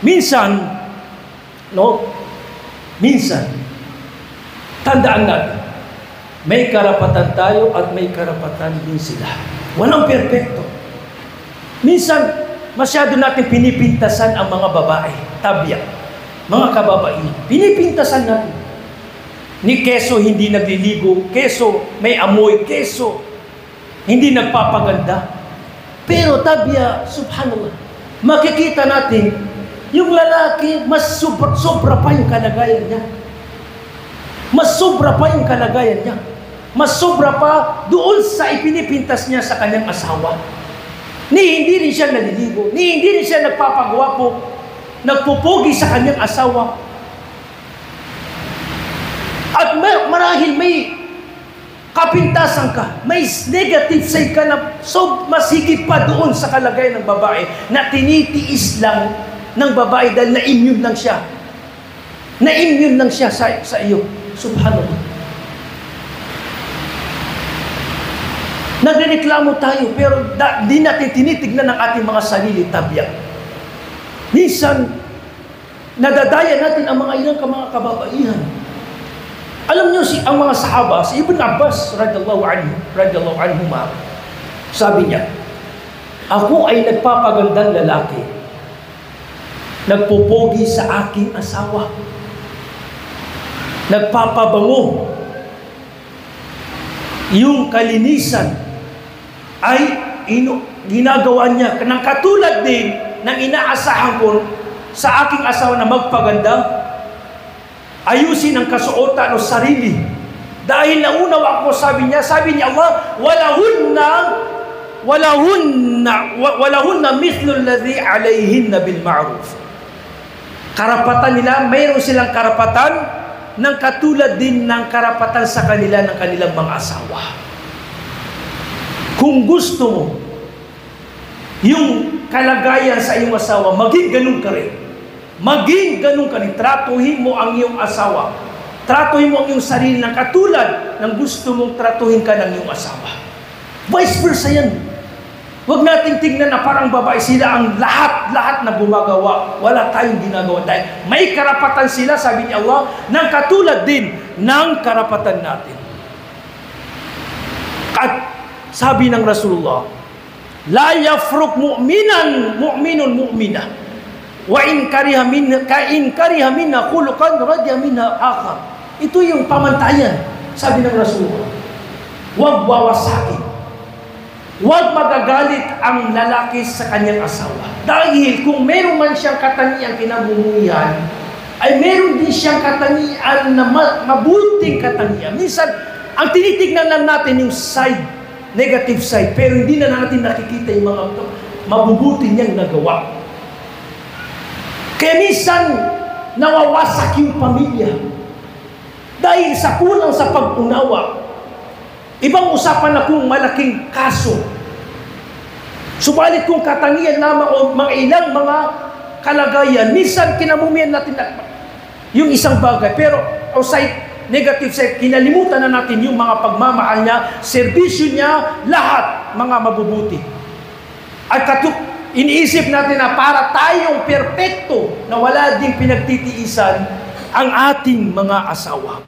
Minsan, minsan, tandaan natin, may karapatan tayo at may karapatan din sila. Walang perpekto. Minsan, masyado natin pinipintasan ang mga babae, tabya, mga kababaihan. Pinipintasan natin. Ni keso hindi nagliligo, keso may amoy, keso hindi nagpapaganda. Pero tabya, subhanallah, makikita natin, yung lalaki, mas sobra pa yung kalagayan niya. Mas sobra pa yung kalagayan niya. Mas sobra pa doon sa ipinipintas niya sa kanyang asawa. Hindi rin siya naliligo. Hindi rin siya nagpapagwapo, nagpupugi sa kanyang asawa. At marahil may kapintasan ka, may negative side ka na mas higit pa doon sa kalagayan ng babae na tinitiis lang ng babae dahil na-immune lang siya. Na-immune lang siya sa iyo. Subhanallah. Nagreklamo tayo pero di natin tinitignan ang ating mga sarili, tabya. Minsan, nadadaya natin ang mga ilang mga kababaihan. Alam niyo ang mga sahaba, si Ibn Abbas radhiyallahu anhu, sabi niya, ako ay nagpapagandang lalaki, nagpupogi sa aking asawa, nagpapabango, yung kalinisan ay ginagawa niya ng katulad din ng inaasahan ko sa aking asawa na magpaganda, ayusin ang kasuotan o sarili. Dahil naunawa ako, sabi niya Allah, walahunna mithlu alladhi alayhinna bil ma'ruf. Karapatan nila, mayroon silang karapatan ng katulad din ng karapatan sa kanila ng kanilang mga asawa. Kung gusto mo yung kalagayan sa iyong asawa, maging ganun ka rin. Maging ganun ka rin. Tratuhin mo ang iyong asawa. Tratuhin mo ang iyong sarili ng katulad ng gusto mong tratuhin ka ng iyong asawa. Vice versa yan. Huwag nating tingnan na parang babae sila ang lahat na gumagawa. Wala tayong ginagawa. Dahil may karapatan sila, sabi ni Allah, ng katulad din ng karapatan natin. At sabi ng Rasulullah, la yafruk mu'minun mu'mina wa in kariha minha khuluqan radiya minha akhar. Ito yung pamantayan, sabi ng Rasulullah. Huwag wawasakin. Huwag magagalit ang lalaki sa kanyang asawa. Dahil kung meron man siyang katangian kinamumuhian, ay meron din siyang katangian na mabuting katangian. Minsan, ang tinitignan lang natin yung negative side, pero hindi na natin nakikita yung mga mabubuti niyang nagawa. Kaya minsan, nawawasak yung pamilya. Dahil sa kulang sa pag-unawa. Ibang usapan na kung malaking kaso. Subalit kung katangian lamang o mga ilang mga kalagayan, minsan kinamumian natin yung isang bagay. Pero negative side, kinalimutan na natin yung mga pagmamahal niya, serbisyo niya, lahat mga mabubuti. At iniisip natin na para tayong perpekto na wala ding pinagtitiisan ang ating mga asawa.